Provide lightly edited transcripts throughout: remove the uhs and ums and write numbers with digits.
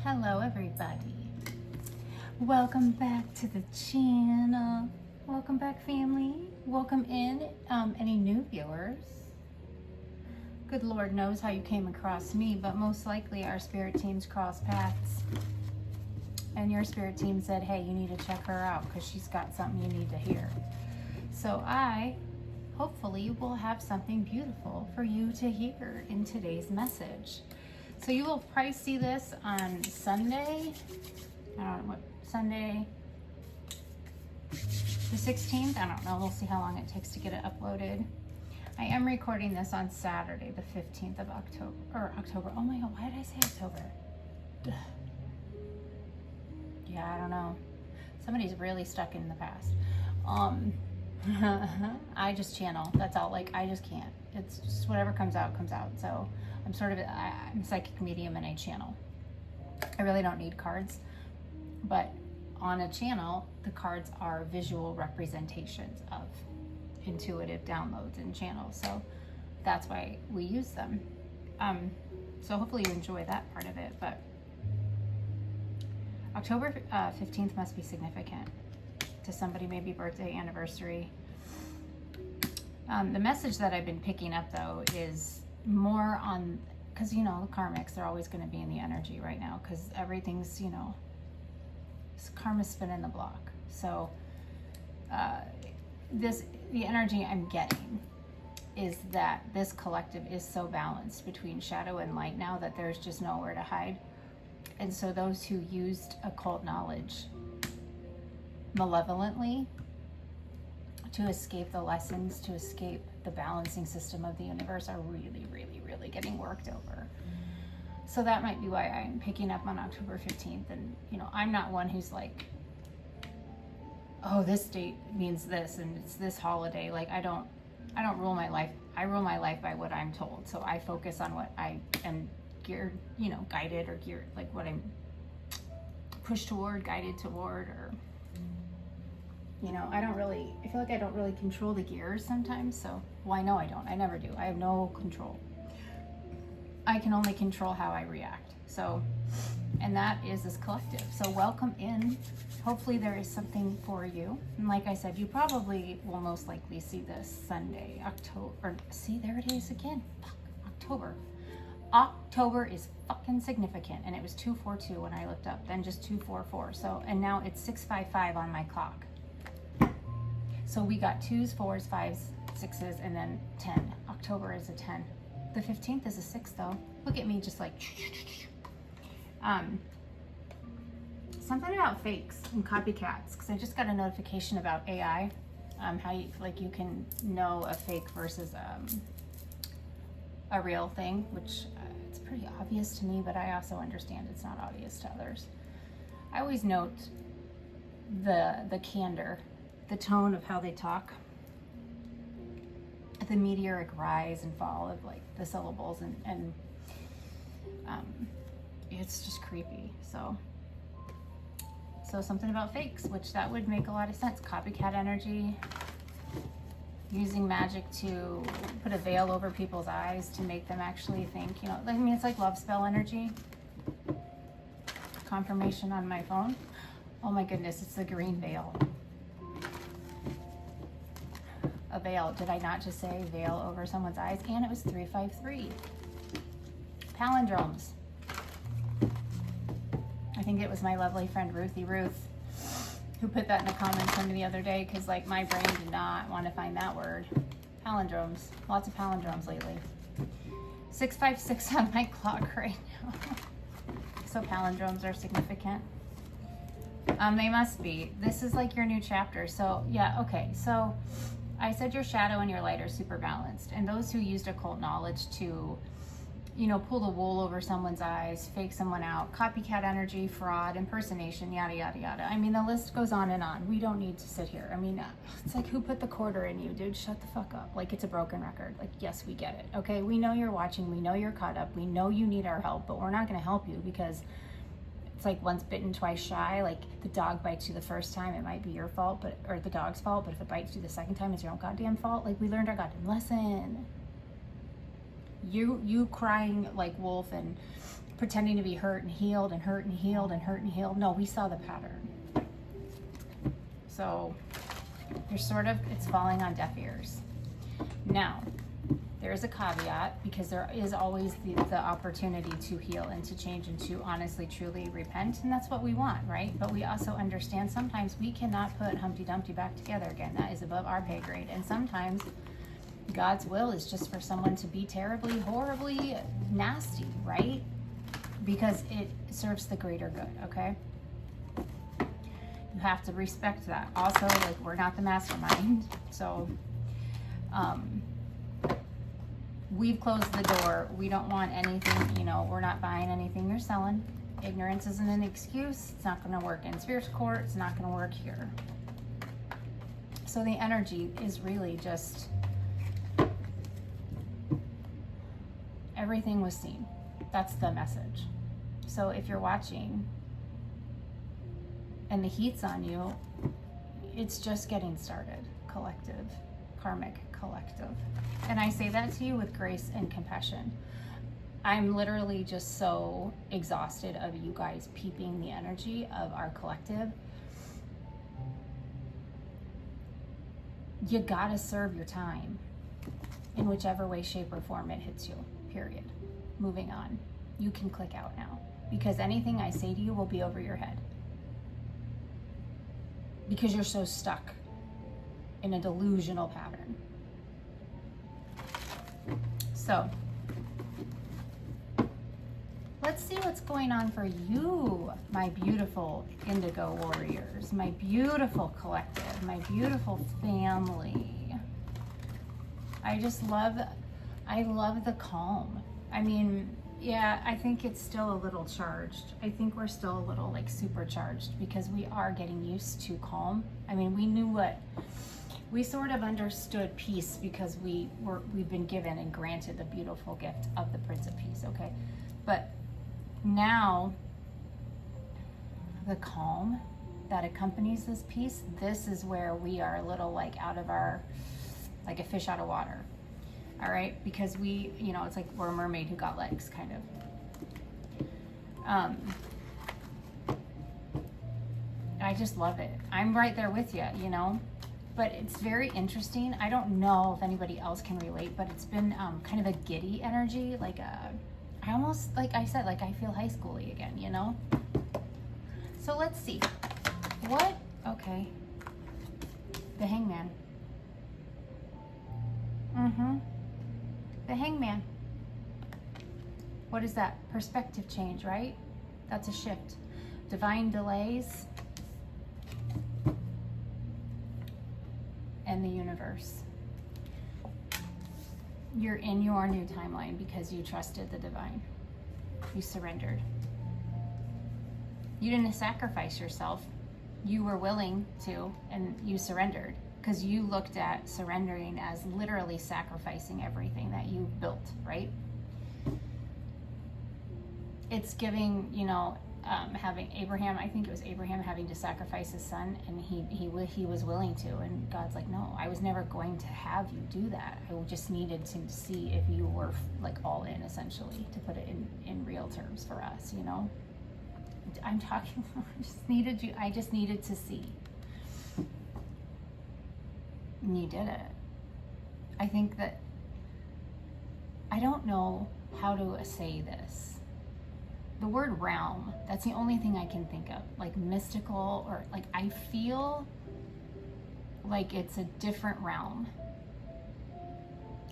Hello everybody. Welcome back to the channel. Welcome back, family. Welcome in any new viewers. Good Lord knows how you came across me, but most likely our spirit teams crossed paths. And your spirit team said, hey, you need to check her out because she's got something you need to hear. So I hopefully will have something beautiful for you to hear in today's message. So you will probably see this on Sunday. I don't know what Sunday, the 16th. I don't know. We'll see how long it takes to get it uploaded. I am recording this on Saturday, the 15th of October. Oh my God, why did I say October? Duh. Yeah, I don't know. Somebody's really stuck in the past. I just channel. That's all. Like, I just can't. It's just whatever comes out, comes out. So I'm I'm a psychic medium and I channel. I really don't need cards, but on a channel, the cards are visual representations of intuitive downloads in channels. So that's why we use them. So hopefully you enjoy that part of it, but October 15th must be significant to somebody, maybe birthday, anniversary. The message that I've been picking up though is more on, because you know the karmics, they're always going to be in the energy right now because everything's, you know, karma's spinning the block. So the energy I'm getting is that this collective is so balanced between shadow and light now that there's just nowhere to hide. And so those who used occult knowledge malevolently to escape the lessons, to escape the balancing system of the universe are really, really, really getting worked over. So that might be why I'm picking up on October 15th. And, you know, I'm not one who's like, oh, this date means this and it's this holiday. Like, I don't rule my life. I rule my life by what I'm told. So I focus on what I am geared, you know, guided or geared, like what I'm pushed toward, guided toward, or, you know, I feel like I don't really control the gears sometimes. So, well, I know I don't. I never do. I have no control. I can only control how I react. So, and that is this collective. So welcome in. Hopefully there is something for you. And like I said, you probably will most likely see this Sunday, October. See, there it is again. Fuck, October. October is fucking significant. And it was 242 when I looked up, then just 244. So, and now it's 655 on my clock. So we got 2s, 4s, 5s, 6s, and then 10. October is a 10. The 15th is a 6 though. Look at me just like, something about fakes and copycats, because I just got a notification about AI, how you can know a fake versus a real thing, which it's pretty obvious to me, but I also understand it's not obvious to others. I always note the candor, the tone of how they talk, the meteoric rise and fall of like the syllables, and it's just creepy. So something about fakes, which that would make a lot of sense. Copycat energy, using magic to put a veil over people's eyes to make them actually think, you know, I mean, it's like love spell energy. Confirmation on my phone. Oh my goodness, it's the green veil. A veil. Did I not just say veil over someone's eyes? And it was 353. Palindromes. I think it was my lovely friend Ruthie Ruth who put that in the comments for me the other day, because like my brain did not want to find that word. Palindromes. Lots of palindromes lately. 656 on my clock right now. So palindromes are significant. They must be. This is like your new chapter. So yeah, okay. So I said your shadow and your light are super balanced. And those who used occult knowledge to, you know, pull the wool over someone's eyes, fake someone out, copycat energy, fraud, impersonation, yada, yada, yada. I mean, the list goes on and on. We don't need to sit here. I mean, it's like, who put the quarter in you, dude? Shut the fuck up. Like, it's a broken record. Like, yes, we get it. Okay, we know you're watching. We know you're caught up. We know you need our help, but we're not going to help you because it's like once bitten, twice shy. Like, the dog bites you the first time, it might be your fault, or the dog's fault, but if it bites you the second time, it's your own goddamn fault. Like, we learned our goddamn lesson. You crying like wolf and pretending to be hurt and healed and hurt and healed and hurt and healed. No, we saw the pattern. So it's falling on deaf ears. Now, there is a caveat, because there is always the opportunity to heal and to change and to honestly, truly repent. And that's what we want, right? But we also understand sometimes we cannot put Humpty Dumpty back together again. That is above our pay grade. And sometimes God's will is just for someone to be terribly, horribly nasty, right? Because it serves the greater good, okay? You have to respect that. Also, like, we're not the mastermind. So, we've closed the door. We don't want anything, we're not buying anything you're selling. Ignorance isn't an excuse. It's not going to work in spiritual court. It's not going to work here. So the energy is really just, everything was seen. That's the message. So if you're watching and the heat's on you, it's just getting started. Collective, karmic collective. And I say that to you with grace and compassion. I'm literally just so exhausted of you guys peeping the energy of our collective. You gotta serve your time in whichever way, shape, or form it hits you, period. Moving on. You can click out now, because anything I say to you will be over your head. Because you're so stuck in a delusional pattern. So, let's see what's going on for you, my beautiful indigo warriors, my beautiful collective, my beautiful family. I love the calm. I mean, yeah, I think it's still a little charged. I think we're still a little like supercharged, because we are getting used to calm. I mean, we sort of understood peace because we've been given and granted the beautiful gift of the Prince of Peace, okay? But now, the calm that accompanies this peace, this is where we are a little like out of our, like a fish out of water, all right? Because we, it's like we're a mermaid who got legs, kind of. I just love it. I'm right there with you, But it's very interesting. I don't know if anybody else can relate, but it's been kind of a giddy energy, like I almost, like I said, like I feel high schooly again, So let's see. Okay. The Hangman. The Hangman. What is that? Perspective change, right? That's a shift. Divine delays. And the universe. You're in your new timeline because you trusted the divine. You surrendered. You didn't sacrifice yourself. You were willing to, and you surrendered, because you looked at surrendering as literally sacrificing everything that you built, right? It's giving, having Abraham, I think it was Abraham having to sacrifice his son, and he was willing to, and God's like, no, I was never going to have you do that. I just needed to see if you were like all in, essentially, to put it in real terms for us, I'm talking, I just needed to see. And you did it. I think that, I don't know how to say this. The word realm, that's the only thing I can think of, like mystical, or like I feel like it's a different realm.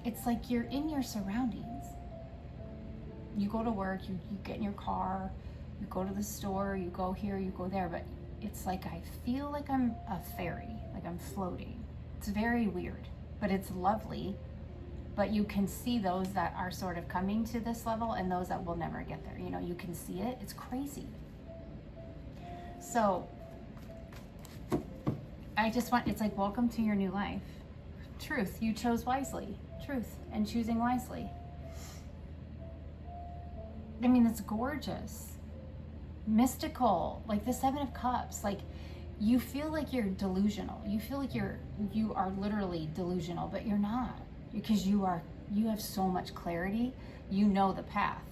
It's like you're in your surroundings. You go to work, you get in your car, you go to the store, you go here, you go there, but it's like I feel like I'm a fairy, like I'm floating. It's very weird, but it's lovely. But you can see those that are sort of coming to this level and those that will never get there. You can see it. It's crazy. So it's like, welcome to your new life. Truth. You chose wisely. Truth and choosing wisely. I mean, it's gorgeous. Mystical. Like the Seven of Cups. Like you feel like you're delusional. You feel like you are literally delusional, but you're not. Because you have so much clarity, you know the path.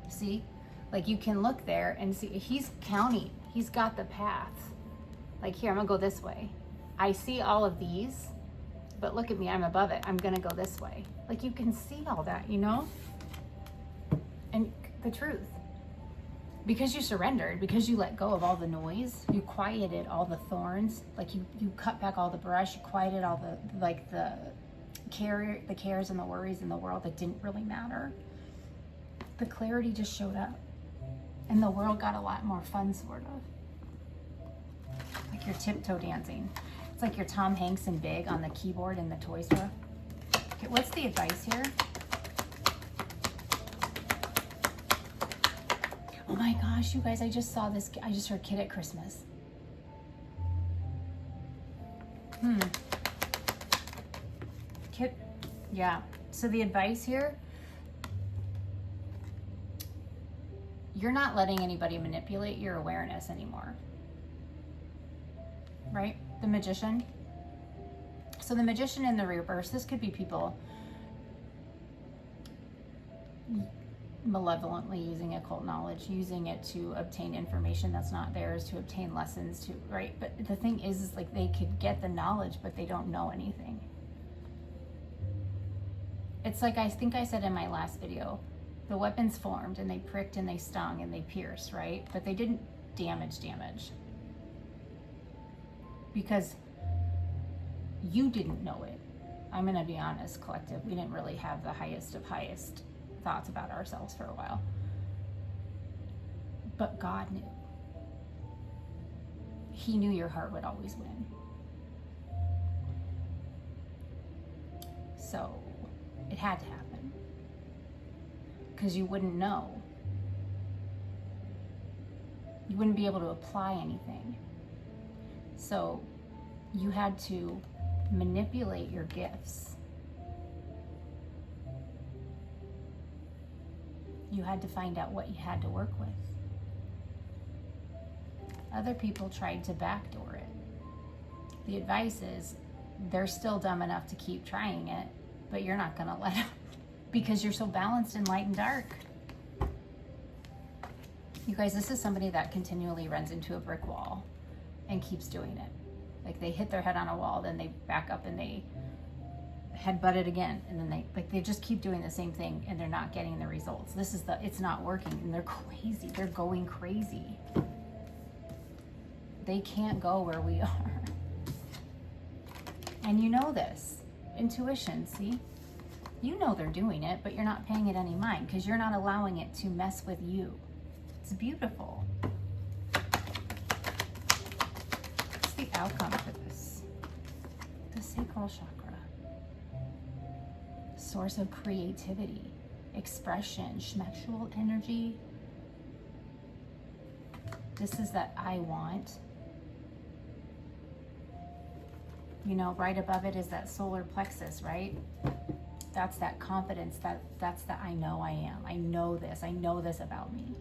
See, Like you can look there and see, he's counting. He's got the path. Like here, I'm gonna go this way. I see all of these, but look at me, I'm above it. I'm gonna go this way. Like you can see all that, you know? And the truth. Because you surrendered, because you let go of all the noise, you quieted all the thorns, like you cut back all the brush, you quieted all the cares and the worries in the world that didn't really matter. The clarity just showed up. And the world got a lot more fun, sort of. Like you're tiptoe dancing. It's like you're Tom Hanks and Big on the keyboard in the toy store. Okay, what's the advice here? Oh my gosh, you guys, I just saw this. I just heard Kid at Christmas. Kid, yeah. So the advice here, you're not letting anybody manipulate your awareness anymore. Right? The Magician. So the Magician in the reverse, this could be people malevolently using occult knowledge, using it to obtain information that's not theirs, to obtain lessons, to, right? But the thing is like they could get the knowledge, but they don't know anything. It's like I think I said in my last video, the weapons formed and they pricked and they stung and they pierced, right? But they didn't damage. Because you didn't know it. I'm gonna be honest, collective. We didn't really have the highest of highest thoughts about ourselves for a while. But God knew. He knew your heart would always win. So it had to happen. Because you wouldn't know. You wouldn't be able to apply anything. So you had to manipulate your gifts. You had to find out what you had to work with. Other people tried to backdoor it. The advice is they're still dumb enough to keep trying it, but you're not gonna let them because you're so balanced in light and dark. You guys, this is somebody that continually runs into a brick wall and keeps doing it. Like they hit their head on a wall, then they back up and they headbutt it again, and then they just keep doing the same thing and they're not getting the results. It's not working, and they're crazy. They're going crazy. They can't go where we are. And you know this. Intuition, see? You know they're doing it, but you're not paying it any mind because you're not allowing it to mess with you. It's beautiful. What's the outcome for this? The sacral chakra. Source of creativity, expression, sexual energy. This is that I want. You know, right above it is that solar plexus, right? That's that confidence, that's the I know I am. I know this about me.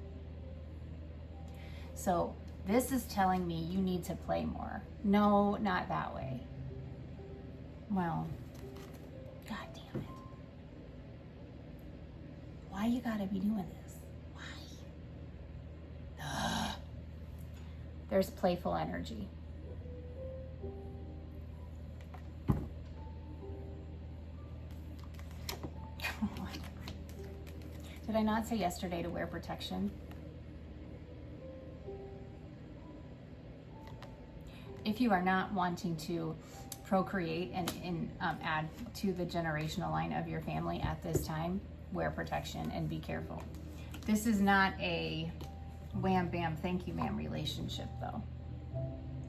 So this is telling me you need to play more. No, not that way. Well, God damn it. Why you gotta be doing this? Why? There's playful energy. Did I not say yesterday to wear protection? If you are not wanting to procreate and add to the generational line of your family at this time, wear protection and be careful. This is not a wham bam thank you ma'am relationship though.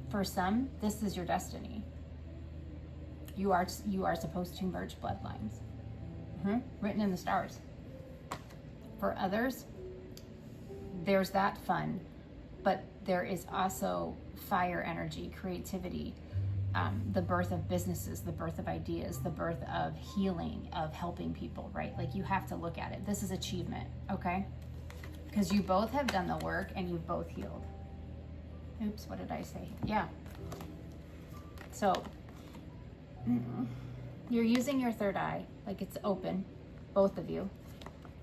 For some, this is your destiny. You are supposed to merge bloodlines. Written in the stars. For others, there's that fun, but there is also fire energy, creativity, the birth of businesses, the birth of ideas, the birth of healing, of helping people, right? Like you have to look at it. This is achievement, okay? Because you both have done the work and you've both healed. Oops, what did I say? Yeah. So, you're using your third eye, like it's open, both of you.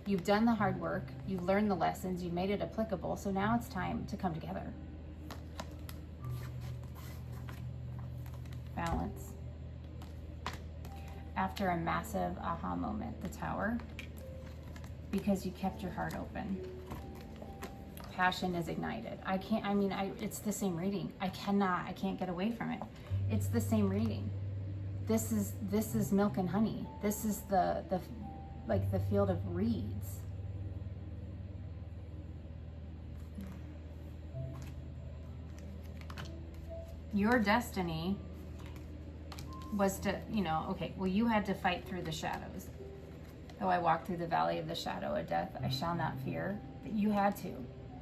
You've done the hard work. You've learned the lessons. You've made it applicable. So now it's time to come together. Balance. After a massive aha moment, the Tower, because you kept your heart open. Passion is ignited. It's the same reading. I can't get away from it. It's the same reading. This is milk and honey. This is the field of reeds. Your destiny was to, you had to fight through the shadows. Though I walk through the valley of the shadow of death, I shall not fear. You had to.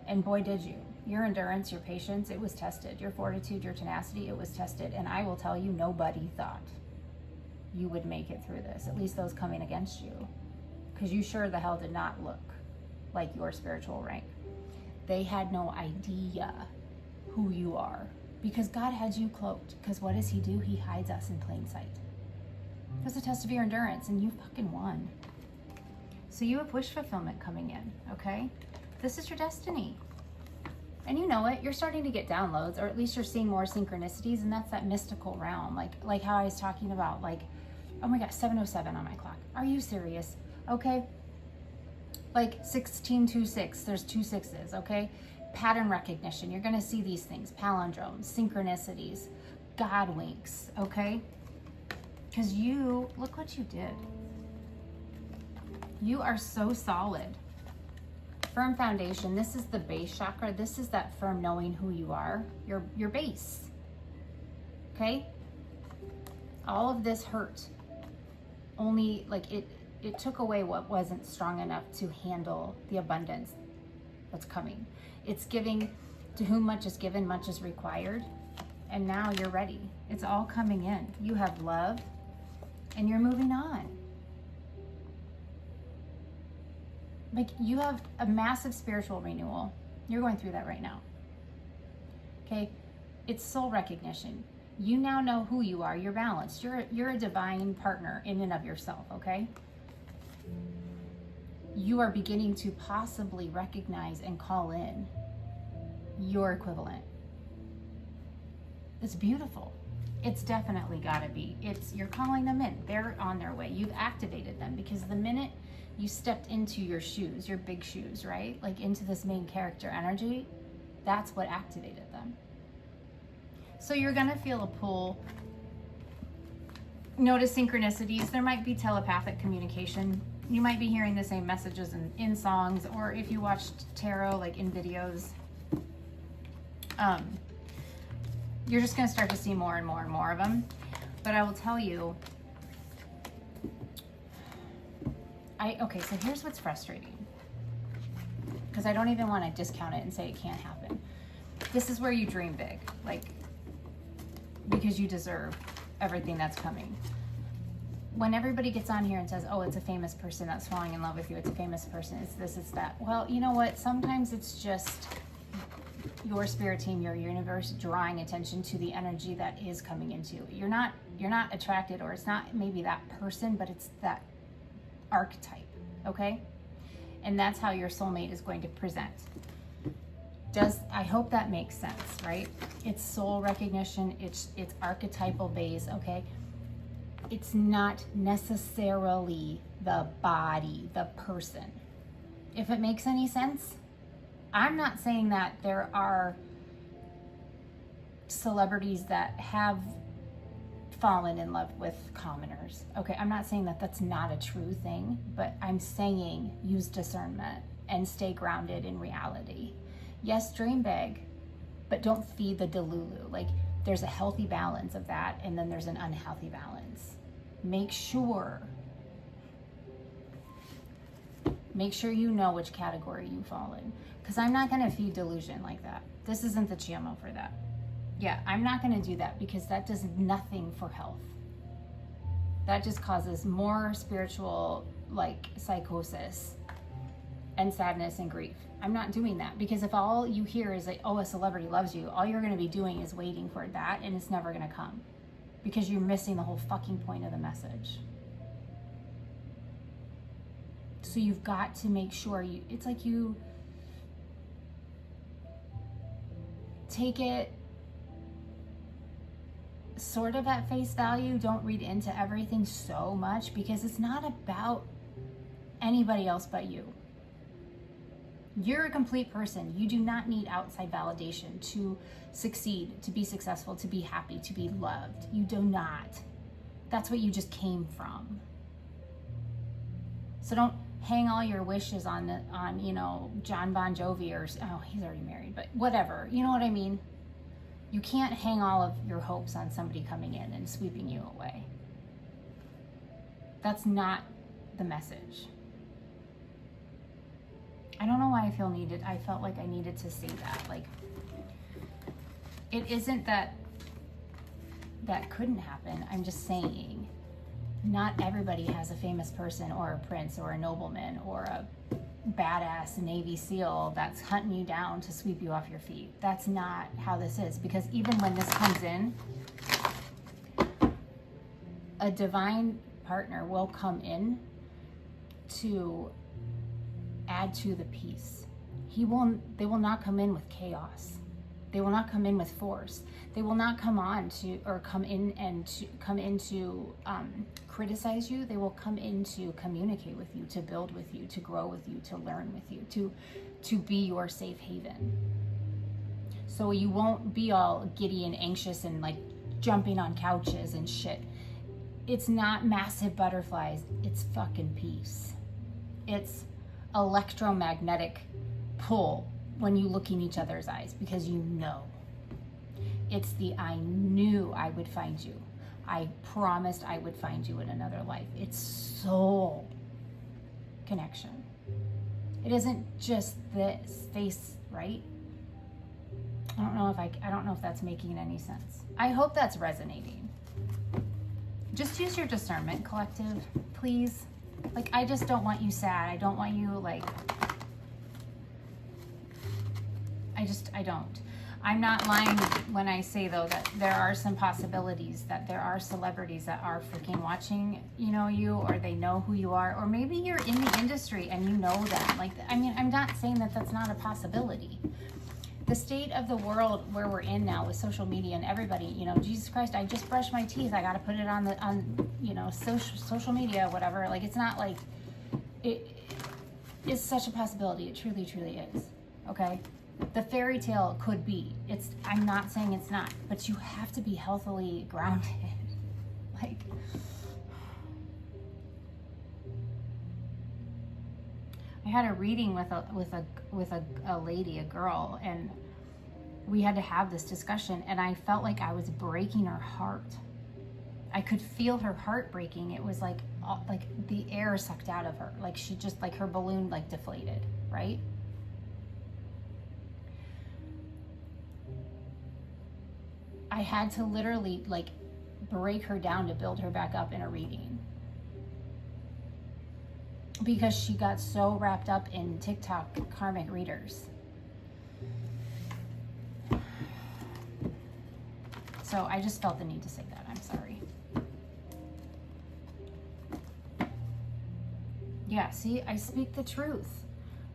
And boy, did you. Your endurance, your patience, it was tested. Your fortitude, your tenacity, it was tested. And I will tell you, nobody thought you would make it through this. At least those coming against you. Because you sure the hell did not look like your spiritual rank. They had no idea who you are. Because God had you cloaked. Because what does he do? He hides us in plain sight. It was a test of your endurance, and you fucking won. So you have wish fulfillment coming in, okay? This is your destiny. And you know it. You're starting to get downloads, or at least you're seeing more synchronicities, and that's that mystical realm. Like how I was talking about, oh my God, 7:07 on my clock. Are you serious? Okay. 1626, there's 2 6s, okay? Pattern recognition. You're going to see these things. Palindromes, synchronicities, God winks, okay? Because look what you did. You are so solid. Firm foundation. This is the base chakra. This is that firm knowing who you are. Your base. Okay? All of this hurt. Only it took away what wasn't strong enough to handle the abundance that's coming. It's giving to whom much is given, much is required. And now you're ready. It's all coming in. You have love and you're moving on. You have a massive spiritual renewal. You're going through that right now. Okay? It's soul recognition. You now know who you are. You're balanced. You're a divine partner in and of yourself, okay? You are beginning to possibly recognize and call in your equivalent. It's beautiful. It's definitely gotta be. You're calling them in. They're on their way. You've activated them because the minute you stepped into your shoes, your big shoes, right? Into this main character energy, that's what activated them. So you're gonna feel a pull. Notice synchronicities. There might be telepathic communication. You might be hearing the same messages in songs, or if you watched tarot, in videos. You're just gonna start to see more and more and more of them. But I will tell you, okay, so here's what's frustrating. Because I don't even want to discount it and say it can't happen. This is where you dream big, because you deserve everything that's coming. When everybody gets on here and says, oh, it's a famous person that's falling in love with you, it's a famous person, it's this, it's that. Well, you know what? Sometimes it's just your spirit team, your universe drawing attention to the energy that is coming into you. You're not attracted, or it's not maybe that person, but it's that archetype, okay? And that's how your soulmate is going to present. I hope that makes sense, right? It's soul recognition, it's archetypal base, okay? It's not necessarily the body, the person. If it makes any sense, I'm not saying that there are celebrities that have fallen in love with commoners. Okay, I'm not saying that that's not a true thing, but I'm saying use discernment and stay grounded in reality. Yes, dream big, but don't feed the delulu. There's a healthy balance of that, and then there's an unhealthy balance. Make sure you know which category you fall in, because I'm not going to feed delusion like that. This isn't the GMO for that. Yeah, I'm not going to do that, because that does nothing for health. That just causes more spiritual psychosis and sadness and grief. I'm not doing that, because if all you hear is oh, a celebrity loves you, all you're going to be doing is waiting for that, and it's never going to come, because you're missing the whole fucking point of the message. So you've got to make sure it's like you take it sort of at face value. Don't read into everything so much, because it's not about anybody else but you. You're a complete person. You do not need outside validation to succeed, to be successful, to be happy, to be loved. You do not. That's what you just came from. So don't hang all your wishes on John Bon Jovi, or he's already married, but whatever. You know what I mean? You can't hang all of your hopes on somebody coming in and sweeping you away. That's not the message. I don't know why I felt like I needed to say that. Like, it isn't that couldn't happen. I'm just saying, not everybody has a famous person or a prince or a nobleman or a badass Navy SEAL that's hunting you down to sweep you off your feet. That's not how this is. Because even when this comes in, a divine partner will come in to add to the peace. They will not come in with chaos. They will not come in with force. They will not come in to criticize you. They will come in to communicate with you, to build with you, to grow with you, to learn with you, to be your safe haven. So you won't be all giddy and anxious and like jumping on couches and shit. It's not massive butterflies. It's fucking peace. It's electromagnetic pull when you look in each other's eyes, because you know. It's the I knew I would find you. I promised I would find you in another life. It's soul connection. It isn't just this face, right? I don't know if that's making any sense. I hope that's resonating. Just use your discernment, collective, please. Like, I just don't want you sad. I don't want you I don't. I'm not lying when I say, though, that there are some possibilities, that there are celebrities that are freaking watching, you, or they know who you are, or maybe you're in the industry and you know them. Like, I mean, I'm not saying that that's not a possibility. The state of the world where we're in now with social media and everybody, Jesus Christ, I just brushed my teeth. I got to put it on social media, whatever. Like, it's not like it is such a possibility. It truly, truly is. Okay. The fairy tale could be. I'm not saying it's not, but you have to be healthily grounded. Like, I had a reading with a lady, a girl, and we had to have this discussion, and I felt like I was breaking her heart. I could feel her heart breaking. It was like the air sucked out of her. Like, she just, like, her balloon like deflated, right? I had to literally like break her down to build her back up in a reading, because she got so wrapped up in TikTok karmic readers. So I just felt the need to say that. I'm sorry. Yeah, see, I speak the truth.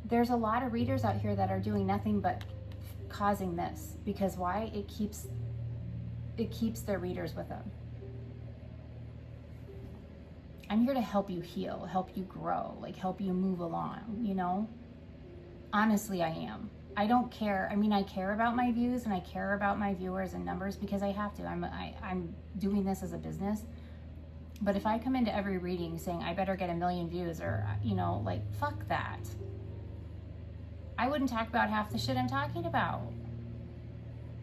There's a lot of readers out here that are doing nothing but causing this. Because why? It keeps their readers with them. I'm here to help you heal, help you grow, like help you move along, Honestly, I am. I don't care. I mean, I care about my views and I care about my viewers and numbers because I have to. I'm doing this as a business. But if I come into every reading saying I better get 1 million views, or, fuck that. I wouldn't talk about half the shit I'm talking about.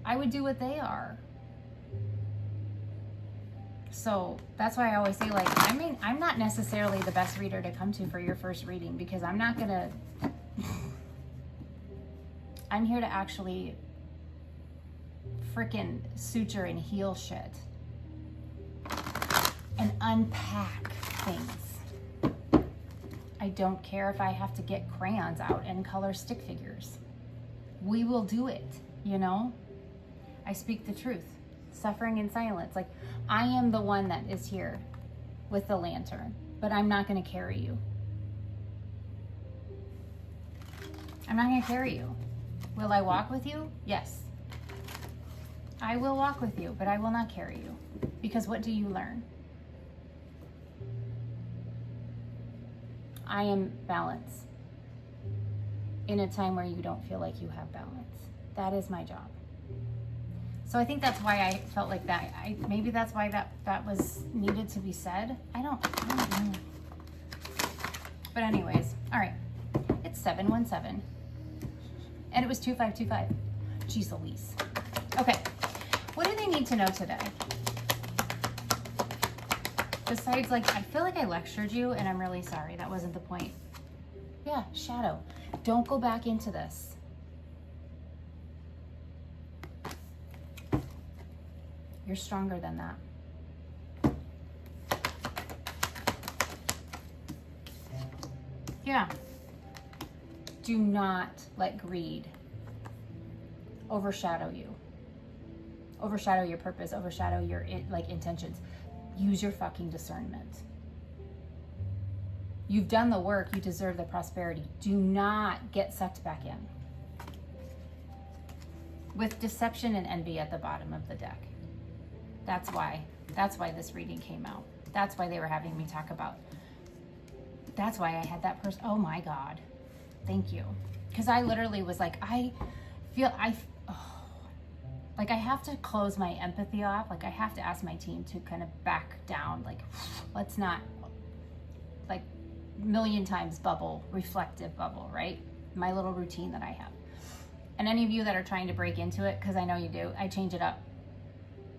I would do what they are. So that's why I always say, I'm not necessarily the best reader to come to for your first reading, because I'm not gonna, I'm here to actually frickin' suture and heal shit and unpack things. I don't care if I have to get crayons out and color stick figures. We will do it, I speak the truth. Suffering in silence. Like, I am the one that is here with the lantern, but I'm not going to carry you. I'm not going to carry you. Will I walk with you? Yes. I will walk with you, but I will not carry you. Because what do you learn? I am balance in a time where you don't feel like you have balance. That is my job. So I think that's why I felt like that. Maybe that's why that was needed to be said. I don't know. But anyways, all right. It's 717. And it was 2525. Jeez Louise. Okay. What do they need to know today? Besides, like, I feel like I lectured you and I'm really sorry. That wasn't the point. Yeah, shadow. Don't go back into this. You're stronger than that. Yeah. Do not let greed overshadow you. Overshadow your purpose, overshadow your intentions. Use your fucking discernment. You've done the work, you deserve the prosperity. Do not get sucked back in. With deception and envy at the bottom of the deck. That's why this reading came out. That's why they were having me talk about. That's why I had that person. Oh my God. Thank you. Because I literally was like, I have to close my empathy off. Like I have to ask my team to kind of back down. Like, let's not, like, million times bubble, reflective bubble, right? My little routine that I have. And any of you that are trying to break into it, because I know you do, I change it up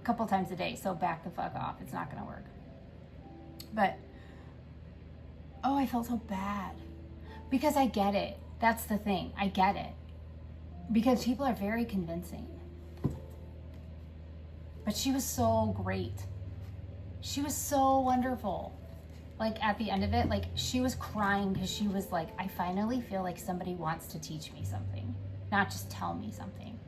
a couple times a day. So back the fuck off. It's not going to work. But, oh, I felt so bad. Because I get it. That's the thing. I get it. Because people are very convincing. But she was so great. She was so wonderful. Like at the end of it, like she was crying because she was like, I finally feel like somebody wants to teach me something, not just tell me something.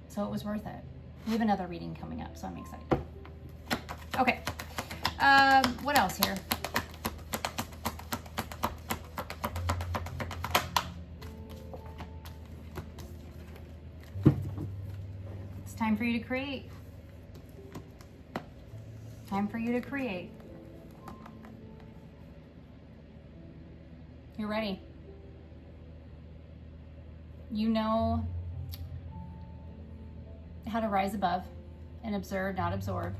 So it was worth it. We have another reading coming up, so I'm excited. Okay. What else here? Time for you to create. Time for you to create. You're ready. You know how to rise above and observe, not absorb.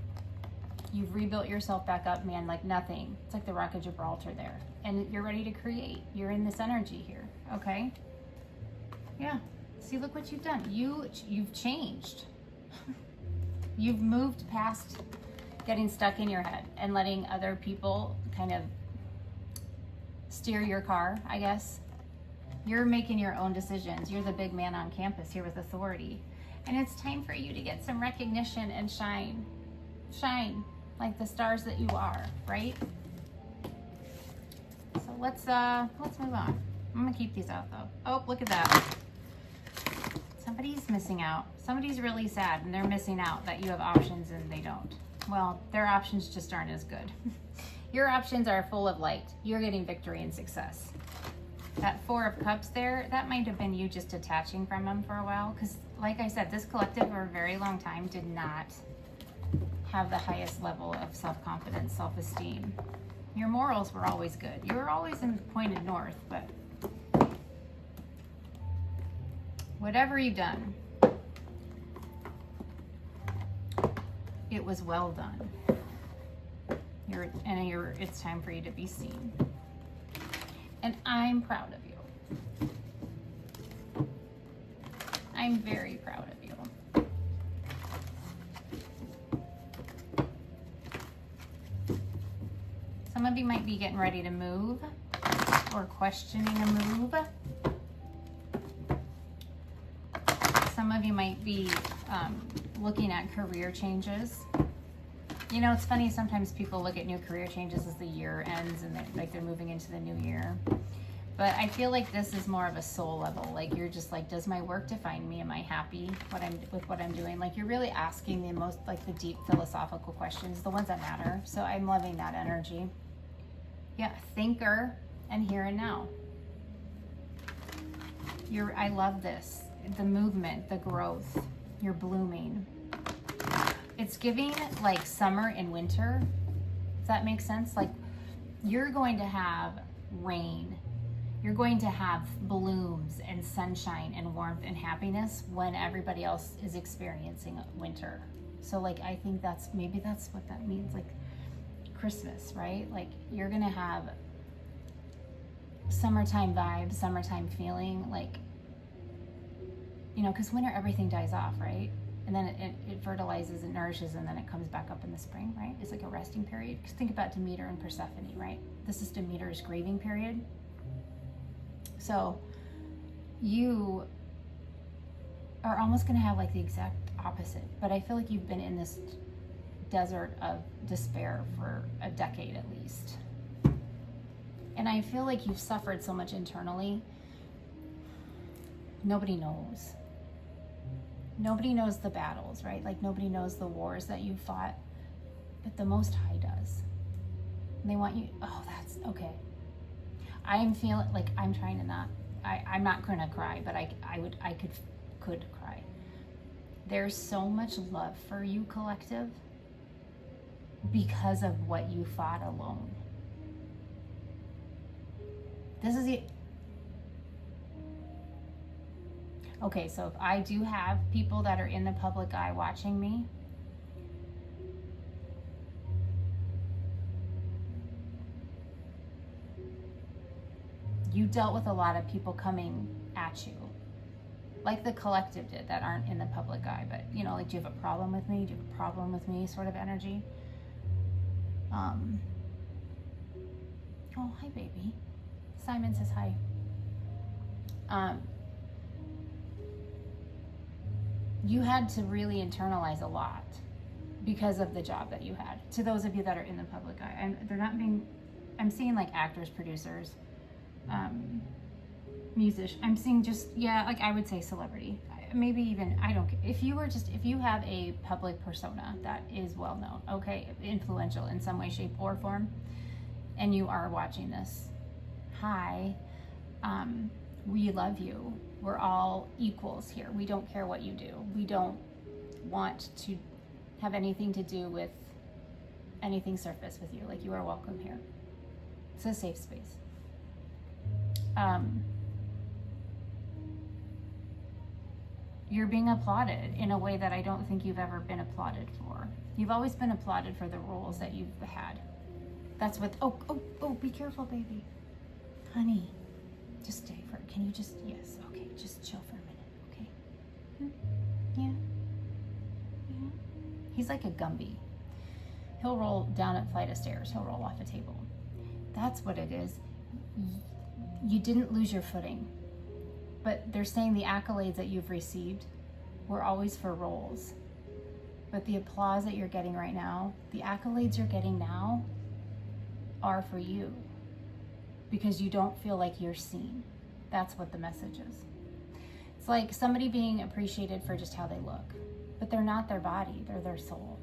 You've rebuilt yourself back up, man, like nothing. It's like the Rock of Gibraltar there. And you're ready to create. You're in this energy here, okay? Yeah. See, look what you've done. You've changed. You've moved past getting stuck in your head and letting other people kind of steer your car, I guess. You're making your own decisions. You're the big man on campus here with authority. And it's time for you to get some recognition and shine. Shine like the stars that you are, right? So let's move on. I'm gonna keep these out though. Oh, look at that. Somebody's missing out. Somebody's really sad and they're missing out that you have options and they don't. Well, their options just aren't as good. Your options are full of light. You're getting victory and success. That Four of Cups there, that might have been you just detaching from them for a while. Because like I said, this collective for a very long time did not have the highest level of self-confidence, self-esteem. Your morals were always good. You were always pointed north, but whatever you've done, it was well done. It's time for you to be seen. And I'm proud of you. I'm very proud of you. Some of you might be getting ready to move or questioning a move. Some of you might be looking at career changes. You know, it's funny, sometimes people look at new career changes as the year ends and they're moving into the new year. But I feel like this is more of a soul level. Like you're just like, does my work define me? Am I happy with what I'm doing? Like you're really asking the most, like the deep philosophical questions, the ones that matter. So I'm loving that energy. Yeah, thinker and here and now. I love this. The movement, the growth, you're blooming. It's giving like summer and winter. Does that make sense? Like you're going to have rain. You're going to have blooms and sunshine and warmth and happiness when everybody else is experiencing winter. So like, I think maybe that's what that means. Like Christmas, right? Like you're going to have summertime vibes, summertime feeling, like, you know, because winter everything dies off, right? And then it fertilizes and nourishes, and then it comes back up in the spring, right? It's like a resting period. Because think about Demeter and Persephone, right? This is Demeter's grieving period. So you are almost going to have like the exact opposite. But I feel like you've been in this desert of despair for a decade at least. And I feel like you've suffered so much internally. Nobody knows. Nobody knows the battles, right? Like nobody knows the wars that you fought, but the Most High does. And they want you, oh, that's okay. I am feeling like I'm trying to not, I'm not gonna cry, but I could cry. There's so much love for you, collective, because of what you fought alone. This is it. Okay, so if I do have people that are in the public eye watching me, you dealt with a lot of people coming at you, like the collective did that aren't in the public eye, but you know, like, do you have a problem with me? Do you have a problem with me? Sort of energy. Oh, hi, baby. Simon says hi. You had to really internalize a lot because of the job that you had. To those of you that are in the public eye, and they're not being, I'm seeing like actors, producers, musicians. I'm seeing just, yeah, like I would say celebrity. Maybe even, I don't care. If you have a public persona that is well known, okay, influential in some way, shape, or form, and you are watching this, hi, we love you. We're all equals here. We don't care what you do. We don't want to have anything to do with anything surface with you. Like, you are welcome here. It's a safe space. You're being applauded in a way that I don't think you've ever been applauded for. You've always been applauded for the roles that you've had. That's what, oh, be careful, baby. Honey, just stay for, can you just, yes, okay, just chill for a minute, okay? Yeah. He's like a Gumby. He'll roll down a flight of stairs. He'll roll off a table. That's what it is. You didn't lose your footing. But they're saying the accolades that you've received were always for roles. But the applause that you're getting right now, the accolades you're getting now are for you. Because you don't feel like you're seen. That's what the message is. It's like somebody being appreciated for just how they look. But they're not their body, they're their soul.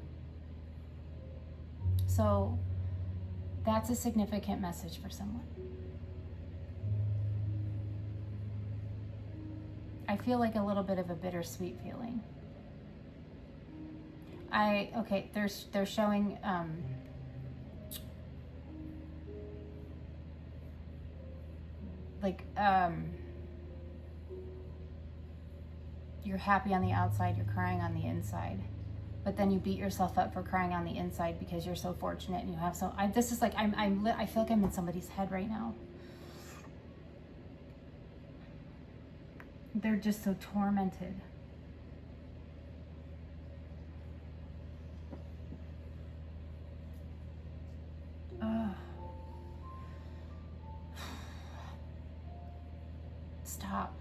So that's a significant message for someone. I feel like a little bit of a bittersweet feeling. They're showing you're happy on the outside, you're crying on the inside, but then you beat yourself up for crying on the inside because you're so fortunate and you have so. I feel like I'm in somebody's head right now. They're just so tormented. Stop.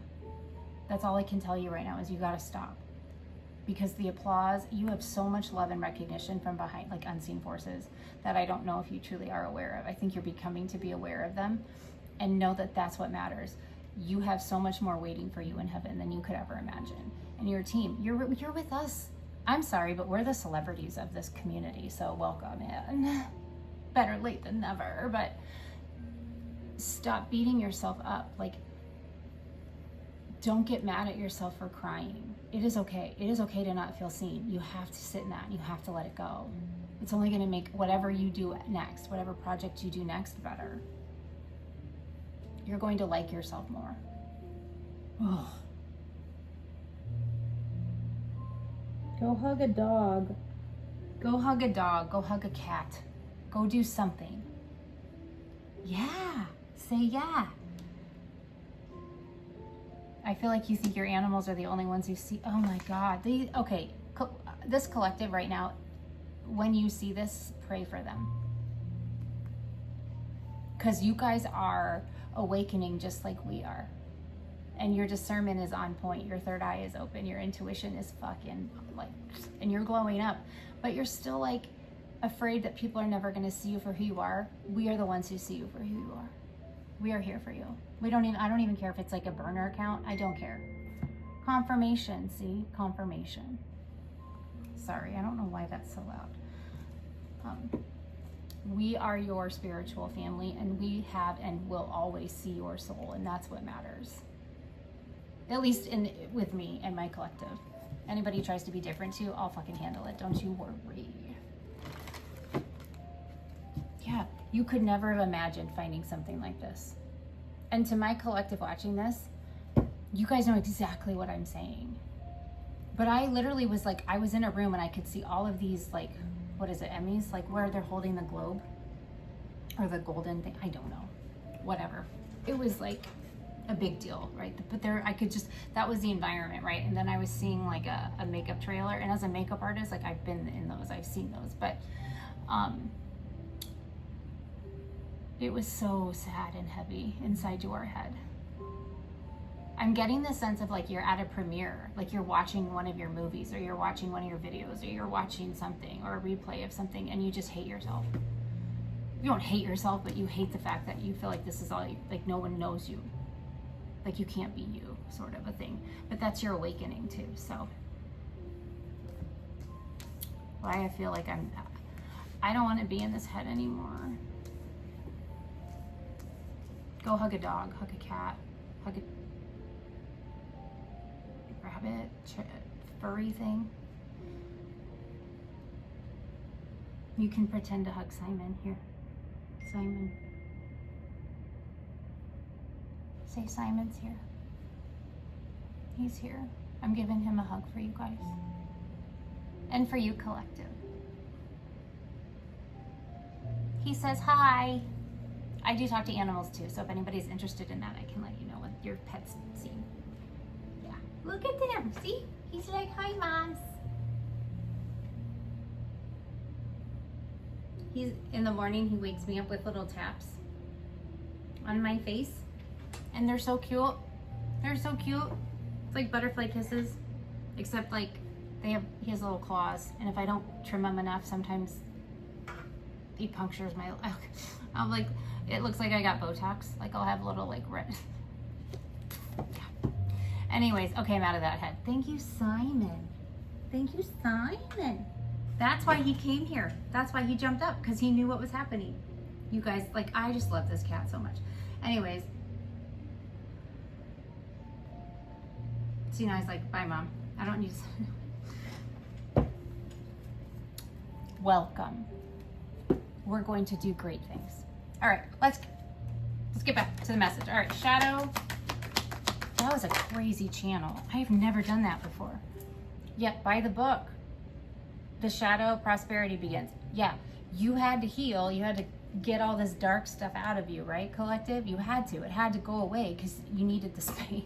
That's all I can tell you right now is you gotta stop. Because the applause, you have so much love and recognition from behind, like unseen forces, that I don't know if you truly are aware of. I think you're becoming to be aware of them and know that that's what matters. You have so much more waiting for you in heaven than you could ever imagine. And your team, you're with us. I'm sorry, but we're the celebrities of this community, so welcome in. Better late than never, but stop beating yourself up. Like, don't get mad at yourself for crying. It is okay. It is okay to not feel seen. You have to sit in that. You have to let it go. It's only going to make whatever you do next, whatever project you do next, better. You're going to like yourself more. Oh. Go hug a dog. Go hug a dog. Go hug a cat. Go do something. Yeah. Say yeah. I feel like you think your animals are the only ones who see. Oh my God. This collective right now, when you see this, pray for them. Because you guys are awakening just like we are. And your discernment is on point. Your third eye is open. Your intuition is fucking like, and you're glowing up. But you're still like afraid that people are never going to see you for who you are. We are the ones who see you for who you are. We are here for you. I don't even care if it's like a burner account. I don't care. Confirmation, see? Confirmation. Sorry, I don't know why that's so loud. We are your spiritual family, and we have and will always see your soul, and that's what matters. At least with me and my collective. Anybody who tries to be different to you, I'll fucking handle it. Don't you worry. Yeah, you could never have imagined finding something like this. And to my collective watching this, you guys know exactly what I'm saying. But I literally was like, I was in a room and I could see all of these, like, what is it, Emmys? Like where they're holding the globe or the golden thing. I don't know. Whatever. It was like a big deal, right? But I could just, that was the environment, right? And then I was seeing like a makeup trailer. And as a makeup artist, like I've been in those, I've seen those. But it was so sad and heavy inside your head. I'm getting the sense of like you're at a premiere, like you're watching one of your movies or you're watching one of your videos or you're watching something or a replay of something and you just hate yourself. You don't hate yourself, but you hate the fact that you feel like this is all, like no one knows you. Like you can't be you, sort of a thing. But that's your awakening too, so. Why I feel like I don't want to be in this head anymore. Go hug a dog, hug a cat, hug a rabbit, furry thing. You can pretend to hug Simon here. Simon. Say Simon's here. He's here. I'm giving him a hug for you guys. And for you, collective. He says hi. I do talk to animals too, so if anybody's interested in that, I can let you know what your pet's seeing. Yeah. Look at him. See? He's like, hi, moms. He's in the morning, he wakes me up with little taps on my face. And they're so cute. They're so cute. It's like butterfly kisses, except like he has little claws. And if I don't trim them enough, sometimes he punctures my, I'm like, it looks like I got Botox. Like I'll have little like red. Yeah. Anyways, okay, I'm out of that head. Thank you, Simon. Thank you, Simon. That's why he came here. That's why he jumped up, because he knew what was happening. You guys, like, I just love this cat so much. Anyways. See, now he's like, bye, Mom. I don't need to. Welcome. We're going to do great things. All right, let's get back to the message. All right, Shadow. That was a crazy channel. I've never done that before. Yet, by the book. The shadow prosperity begins. Yeah, you had to heal. You had to get all this dark stuff out of you, right, collective? You had to. It had to go away because you needed the space.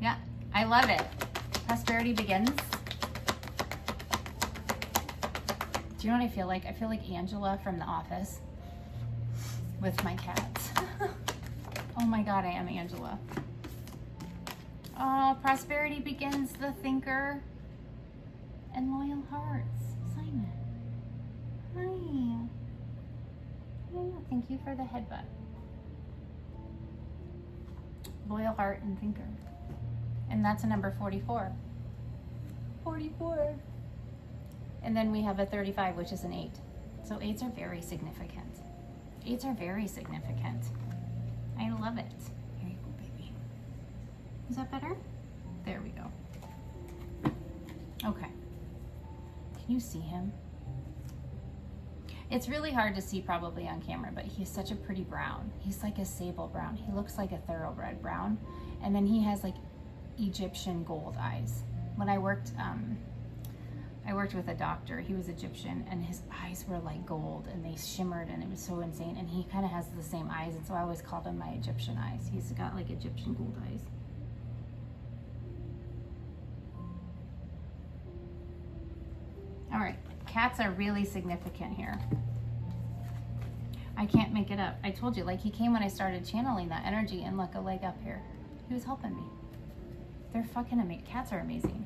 Yeah, I love it. Prosperity begins. Do you know what I feel like? I feel like Angela from The Office with my cats. Oh my God, I am Angela. Oh, prosperity begins, the thinker and loyal hearts. Simon. Hi. Yeah, thank you for the headbutt. Loyal heart and thinker. And that's a number 44. 44. And then we have a 35, which is an 8. So 8s are very significant. 8s are very significant. I love it. Here you go, baby. Is that better? There we go. Okay. Can you see him? It's really hard to see probably on camera, but he's such a pretty brown. He's like a sable brown. He looks like a thoroughbred brown. And then he has like Egyptian gold eyes. When I worked with a doctor, he was Egyptian, and his eyes were like gold and they shimmered, and it was so insane. And he kind of has the same eyes, and so I always called him my Egyptian eyes. He's got like Egyptian gold eyes. All right, cats are really significant here. I can't make it up. I told you, like, he came when I started channeling that energy, and look, a leg up here. He was helping me. They're fucking amazing. Cats are amazing.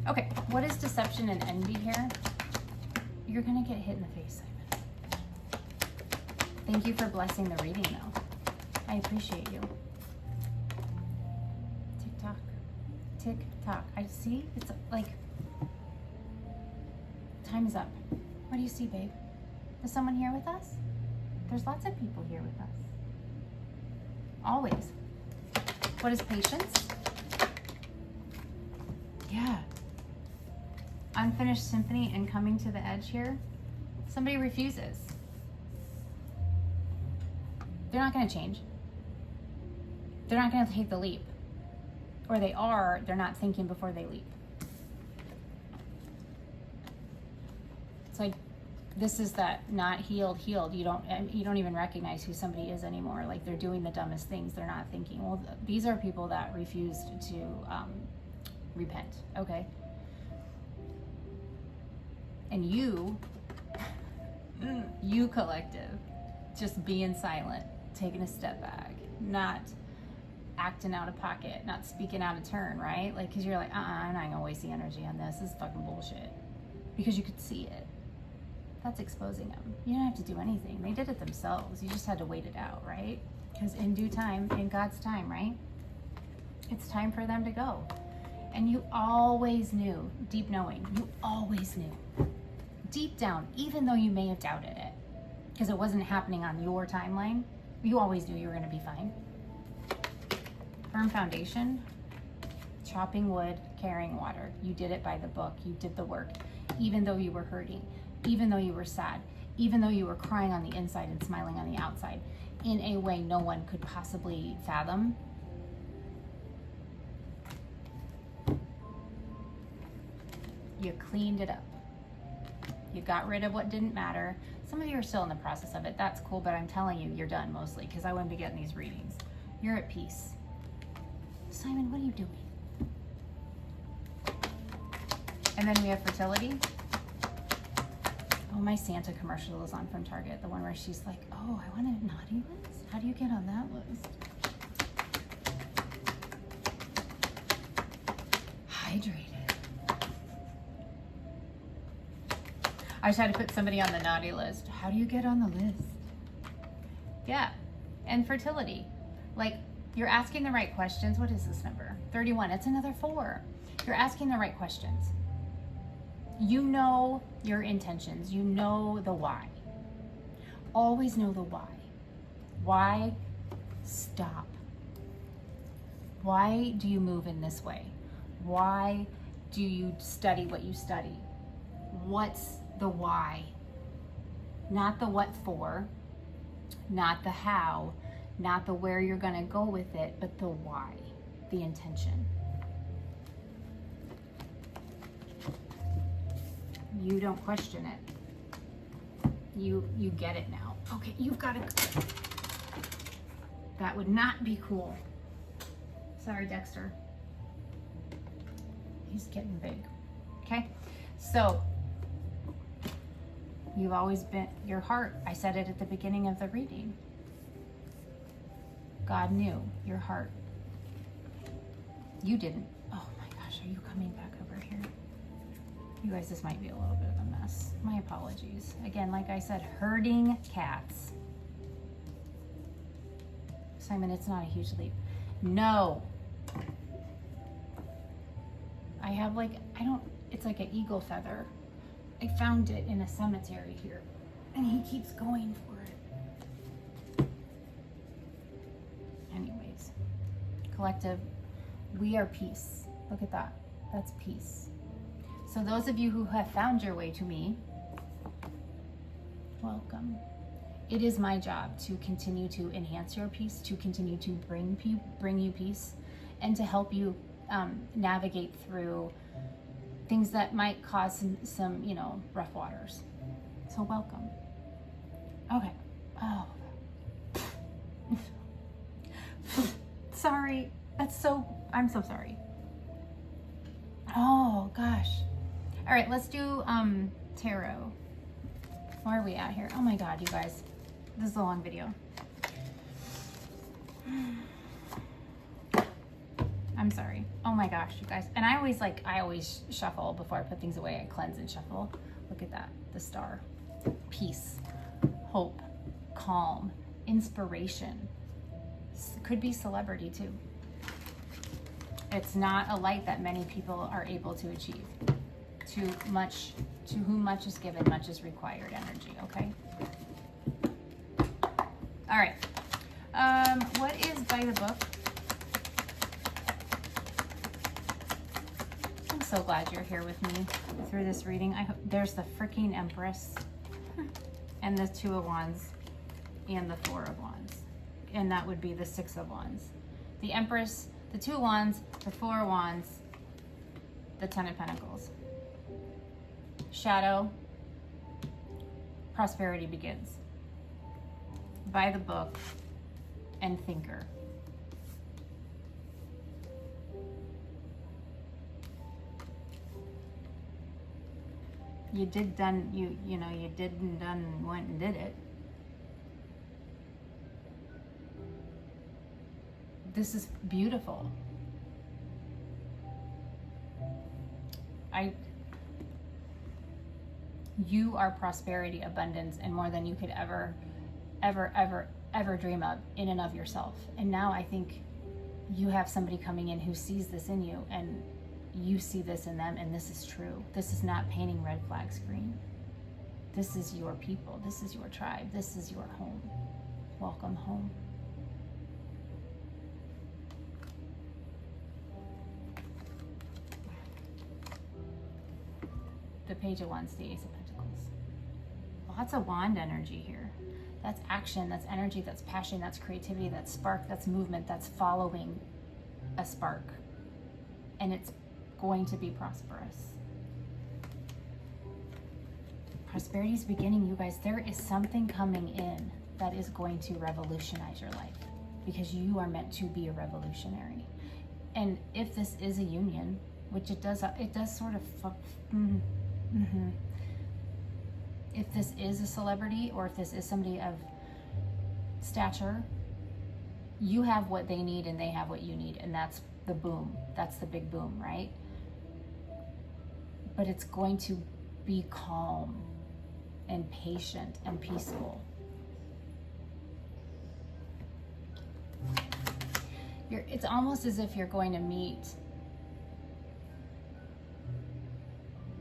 Okay, what is deception and envy here? You're gonna get hit in the face, Simon. Thank you for blessing the reading, though. I appreciate you. Tick tock. Tick tock. I see. It's like, time is up. What do you see, babe? Is someone here with us? There's lots of people here with us. Always. What is patience? Yeah. Unfinished symphony and coming to the edge here. Somebody refuses. They're not going to change. They're not going to take the leap. Or they are, they're not thinking before they leap. It's like, this is that not healed. You don't even recognize who somebody is anymore. Like, they're doing the dumbest things. They're not thinking. Well, these are people that refused to repent. Okay. And you collective, just being silent, taking a step back, not acting out of pocket, not speaking out of turn, right? Like, because you're like, I'm not gonna waste the energy on this. This is fucking bullshit. Because you could see it. That's exposing them. You don't have to do anything. They did it themselves. You just had to wait it out, right? Because in due time, in God's time, right? It's time for them to go. And you always knew, deep knowing, you always knew. Deep down, even though you may have doubted it, because it wasn't happening on your timeline, you always knew you were going to be fine. Firm foundation, chopping wood, carrying water. You did it by the book. You did the work, even though you were hurting, even though you were sad, even though you were crying on the inside and smiling on the outside, in a way no one could possibly fathom. You cleaned it up. You got rid of what didn't matter. Some of you are still in the process of it. That's cool, but I'm telling you, you're done mostly, because I wouldn't be getting these readings. You're at peace. Simon, what are you doing? And then we have fertility. Oh, my Santa commercial is on from Target. The one where she's like, oh, I want a naughty list. How do you get on that list? Hydrated. I tried to put somebody on the naughty list. How do you get on the list? Yeah. And fertility. Like, you're asking the right questions. What is this number? 31. It's another 4. You're asking the right questions. You know your intentions. You know the why. Always know the why. Why stop? Why do you move in this way? Why do you study what you study? What's the why? Not the what for, not the how, not the where you're going to go with it, but the why, the intention. You don't question it. You get it now. Okay, you've got to. That would not be cool. Sorry, Dexter. He's getting big. Okay, so you've always been your heart. I said it at the beginning of the reading. God knew your heart. You didn't. Oh my gosh, are you coming back over here? You guys, this might be a little bit of a mess. My apologies. Again, like I said, herding cats. Simon, it's not a huge leap. No. I have like, it's like an eagle feather. I found it in a cemetery here. And he keeps going for it. Collective, we are peace. Look at that. That's peace. So those of you who have found your way to me, welcome. It is my job to continue to enhance your peace, to continue to bring you peace, and to help you navigate through things that might cause some rough waters. So welcome. Okay. Oh. Sorry. I'm so sorry. Oh gosh. All right, let's do tarot. Where are we at here? Oh my God, you guys. This is a long video. I'm sorry. Oh my gosh, you guys. And I always shuffle before I put things away. I cleanse and shuffle. Look at that. The star. Peace. Hope. Calm. Inspiration. Could be celebrity too. It's not a light that many people are able to achieve. To whom much is given, much is required energy, okay? All right. What is by the book? I'm so glad you're here with me through this reading. I hope there's the freaking Empress and the Two of Wands and the Four of Wands. And that would be the Six of Wands. The Empress, the Two of Wands, the Four of Wands, the Ten of Pentacles. Shadow, prosperity begins. By the book, and thinker. You did and done and went and did it. This is beautiful. You are prosperity, abundance, and more than you could ever dream of in and of yourself. And now I think you have somebody coming in who sees this in you, and you see this in them, and this is true. This is not painting red flags green. This is your people. This is your tribe. This is your home. Welcome home. The Page of Wands, the Ace of Pentacles. Lots of wand energy here. That's action, that's energy, that's passion, that's creativity, that's spark, that's movement, that's following a spark. And it's going to be prosperous. Prosperity is beginning, you guys. There is something coming in that is going to revolutionize your life, because you are meant to be a revolutionary. And if this is a union, which it does sort of if this is a celebrity, or if this is somebody of stature, you have what they need and they have what you need, and that's the boom. That's the big boom, right? But it's going to be calm and patient and peaceful. It's almost as if you're going to meet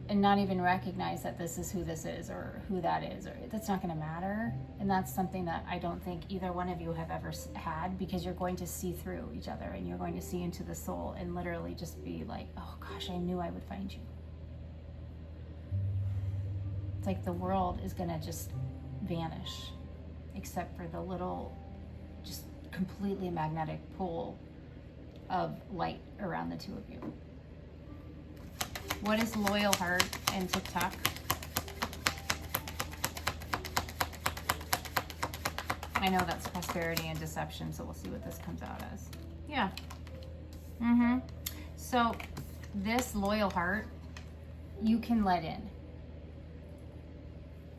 and not even recognize that this is who this is or who that is, or that's not going to matter. And that's something that I don't think either one of you have ever had, because you're going to see through each other and you're going to see into the soul and literally just be like, oh gosh, I knew I would find you. It's like the world is going to just vanish, except for the little, just completely magnetic pull of light around the two of you. What is loyal heart and TikTok? I know that's prosperity and deception, so we'll see what this comes out as. Yeah. So this loyal heart, you can let in.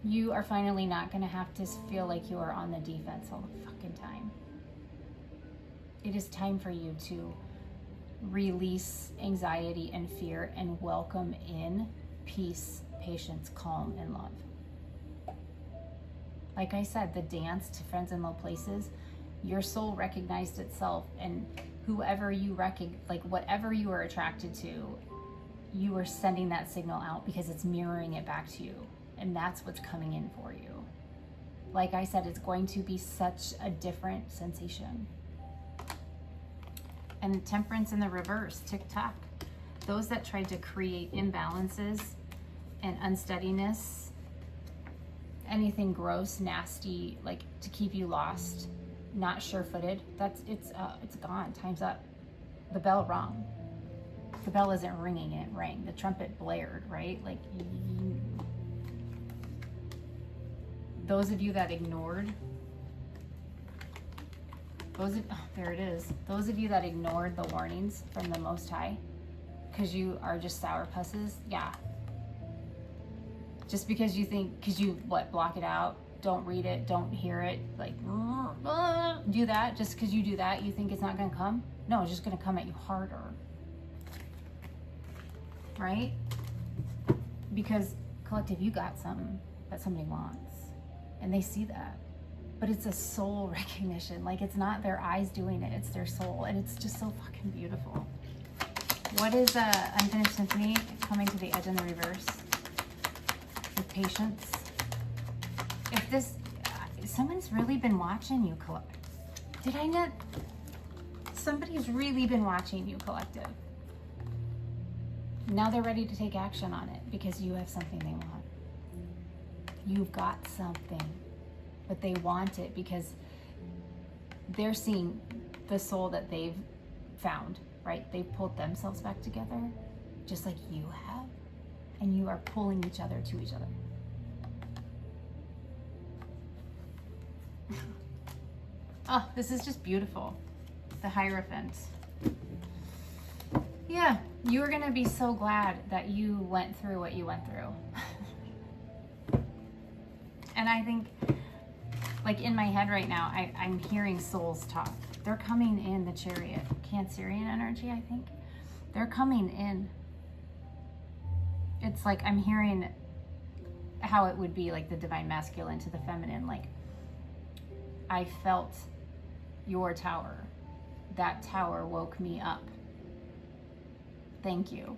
You are finally not going to have to feel like you are on the defense all the fucking time. It is time for you to release anxiety and fear and welcome in peace, patience, calm, and love. Like I said, the dance to Friends in Low Places, your soul recognized itself, and whoever you whatever you are attracted to, you are sending that signal out because it's mirroring it back to you, and that's what's coming in for you. Like I said, it's going to be such a different sensation. And Temperance in the reverse, tick-tock. Those that tried to create imbalances and unsteadiness, anything gross, nasty, like to keep you lost, not sure-footed, it's gone. Time's up. The bell rung. The bell isn't ringing, it rang. The trumpet blared, right? Like, those of you that ignored, there it is. Those of you that ignored the warnings from the Most High, because you are just sourpusses, yeah. Just because you think, because you, block it out, don't read it, don't hear it, like, do that, just because you do that, you think it's not going to come? No, it's just going to come at you harder. Right? Because collective, you got something that somebody wants. And they see that. But it's a soul recognition. Like, it's not their eyes doing it, it's their soul. And it's just so fucking beautiful. What is Unfinished Symphony? Coming to the edge in the reverse. With patience. If this, someone's really been watching you, did I not? Somebody's really been watching you, collective. Now they're ready to take action on it because you have something they want. You've got something, but they want it because they're seeing the soul that they've found, right? They've pulled themselves back together just like you have, and you are pulling each other to each other. Oh, this is just beautiful. The Hierophant. Yeah, you are going to be so glad that you went through what you went through. And I think, like, in my head right now, I'm hearing souls talk. They're coming in the Chariot. Cancerian energy, I think. They're coming in. It's like I'm hearing how it would be like the divine masculine to the feminine. Like, I felt your tower. That tower woke me up. Thank you.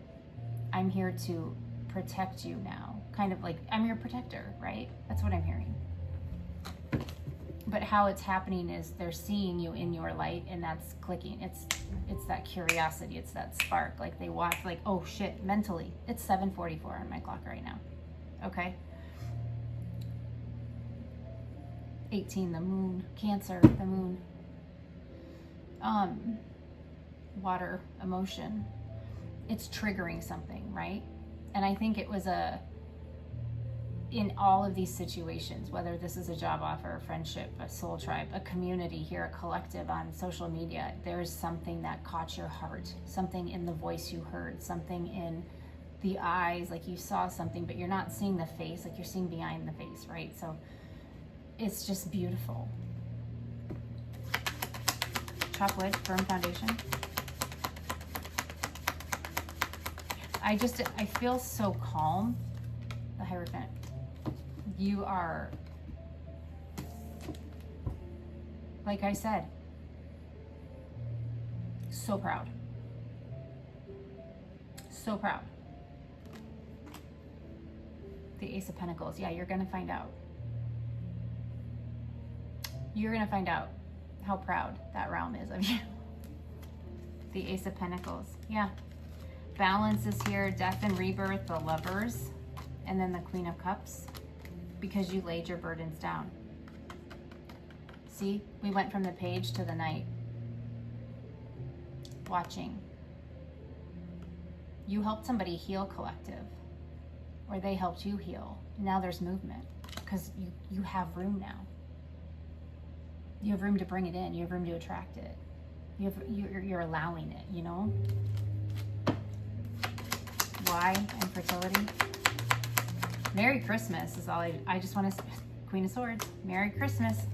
I'm here to protect you now. Kind of like, I'm your protector, right? That's what I'm hearing. But how it's happening is they're seeing you in your light, and that's clicking. It's that curiosity. It's that spark. Like, they watch, like, oh shit, mentally. It's 7:44 on my clock right now. Okay? 18, the moon. Cancer, the moon. Water, emotion. It's triggering something, right? And I think it was in all of these situations, whether this is a job offer, a friendship, a soul tribe, a community here, a collective on social media, there's something that caught your heart, something in the voice you heard, something in the eyes, like you saw something, but you're not seeing the face, like you're seeing behind the face, right? So it's just beautiful. Chop wood, firm foundation. I feel so calm. The Hierophant. You are, like I said, so proud. So proud. The Ace of Pentacles. Yeah, you're going to find out. You're going to find out how proud that realm is of you. The Ace of Pentacles. Yeah. Balance is here. Death and rebirth, the Lovers. And then the Queen of Cups. Because you laid your burdens down. See? We went from the page to the knight. Watching. You helped somebody heal, collective. Or they helped you heal. Now there's movement. Because you have room now. You have room to bring it in. You have room to attract it. You're allowing it, you know? Why? And fertility. Merry Christmas is all I just want to say. Queen of Swords. Merry Christmas.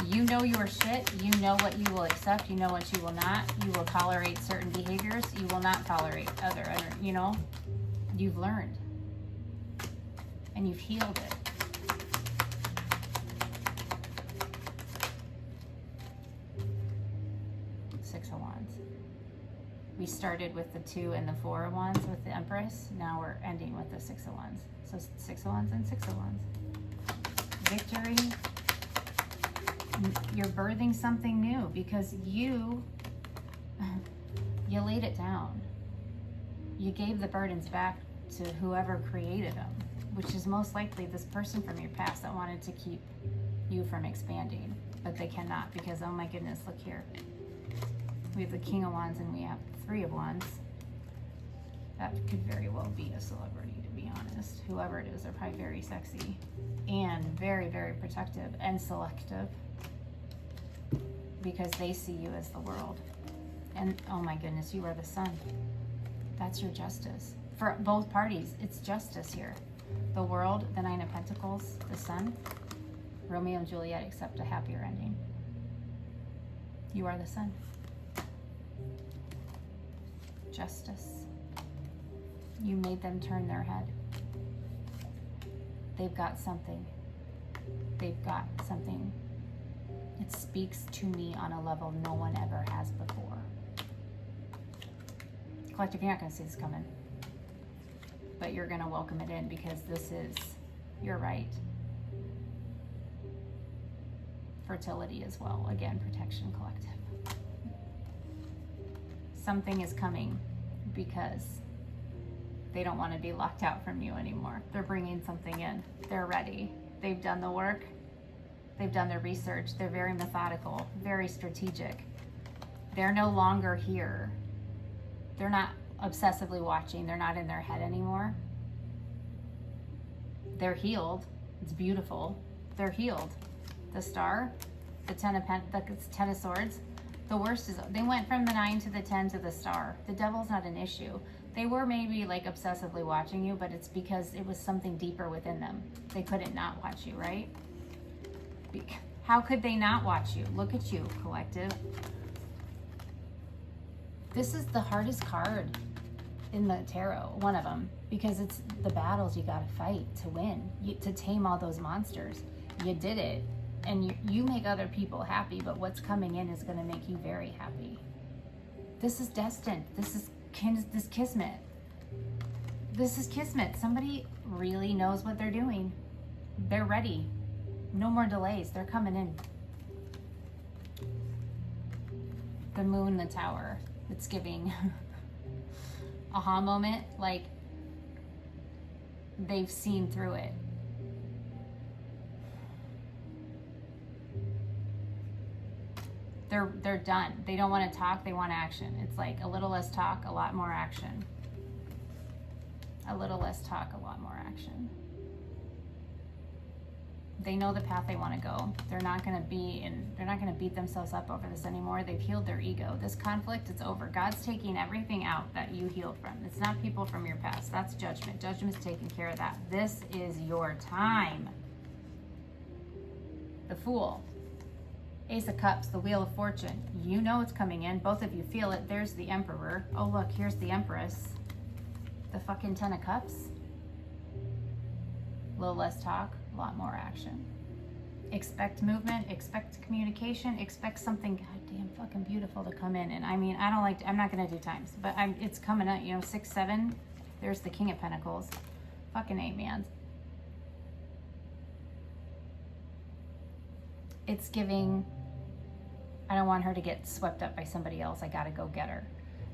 You know your shit. You know what you will accept. You know what you will not. You will tolerate certain behaviors. You will not tolerate other, you know? You've learned. And you've healed it. Six of Wands. We started with the 2 and the 4 of Wands with the Empress. Now we're ending with the 6 of Wands. So 6 of Wands and 6 of Wands. Victory. You're birthing something new because you You laid it down. You gave the burdens back to whoever created them, which is most likely this person from your past that wanted to keep you from expanding, but they cannot because, oh my goodness, look here. We have the King of Wands and we have the Three of Wands. That could very well be a celebrity, to be honest. Whoever it is, they're probably very sexy and very, very protective and selective because they see you as the world. And oh my goodness, you are the sun. That's your justice. For both parties, it's justice here. The world, the Nine of Pentacles, the sun, Romeo and Juliet, except a happier ending. You are the sun. Justice. You made them turn their head. They've got something. They've got something. It speaks to me on a level no one ever has before. Collective, you're not going to see this coming. But you're going to welcome it in because this is, you're right. Fertility as well. Again, protection, collective. Something is coming because they don't want to be locked out from you anymore. They're bringing something in. They're ready. They've done the work. They've done their research. They're very methodical, very strategic. They're no longer here. They're not obsessively watching. They're not in their head anymore. They're healed. It's beautiful. They're healed. The Star, the Ten of Swords. The worst is they went from the 9 to the 10 to the Star. The Devil's not an issue. They were maybe like obsessively watching you, but it's because it was something deeper within them. They couldn't not watch you, right? How could they not watch you? Look at you, collective. This is the hardest card in the tarot, one of them, because it's the battles you got to fight to win, to tame all those monsters. You did it, and you make other people happy, but what's coming in is going to make you very happy. This is destined. This is kismet. This is kismet. Somebody really knows what they're doing. They're ready. No more delays. They're coming in. The Moon, the Tower. It's giving aha moment, like they've seen through it. They're done. They don't want to talk, they want action. It's like a little less talk, a lot more action. A little less talk, a lot more action. They know the path they want to go. They're not going to beat themselves up over this anymore. They've healed their ego. This conflict is over. God's taking everything out that you healed from. It's not people from your past. That's judgment. Judgment's taking care of that. This is your time. The Fool. Ace of Cups, the Wheel of Fortune. You know it's coming in. Both of you feel it. There's the Emperor. Oh, look, here's the Empress. The fucking Ten of Cups. A little less talk, a lot more action. Expect movement, expect communication, expect something goddamn fucking beautiful to come in. And I mean, I'm not going to do times, but it's coming up, 6, 7. There's the King of Pentacles. Fucking 8, man. It's giving, I don't want her to get swept up by somebody else. I got to go get her,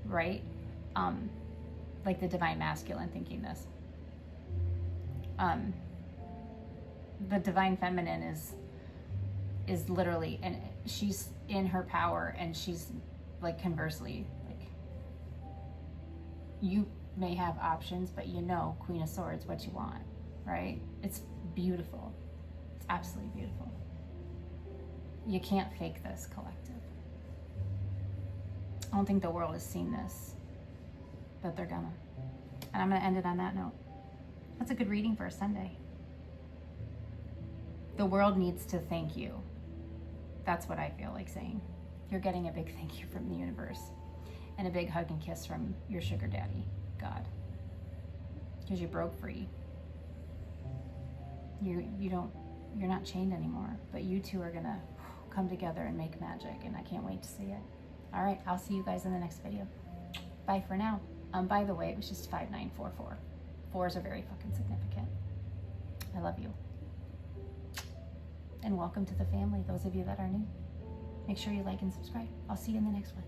right? Like the Divine Masculine thinking this. The Divine Feminine is literally, and she's in her power, and she's like conversely, like you may have options, but Queen of Swords, what you want, right? It's beautiful. It's absolutely beautiful. You can't fake this, collective. I don't think the world has seen this, but they're gonna. And I'm gonna end it on that note. That's a good reading for a Sunday. The world needs to thank you. That's what I feel like saying. You're getting a big thank you from the universe, and a big hug and kiss from your sugar daddy, God. Because you broke free. You're not chained anymore, but you two are gonna come together and make magic, and I can't wait to see it. All right, I'll see you guys in the next video. Bye for now. By the way, it was just 5944. 4s are very fucking significant. I love you. And welcome to the family, those of you that are new. Make sure you like and subscribe. I'll see you in the next one.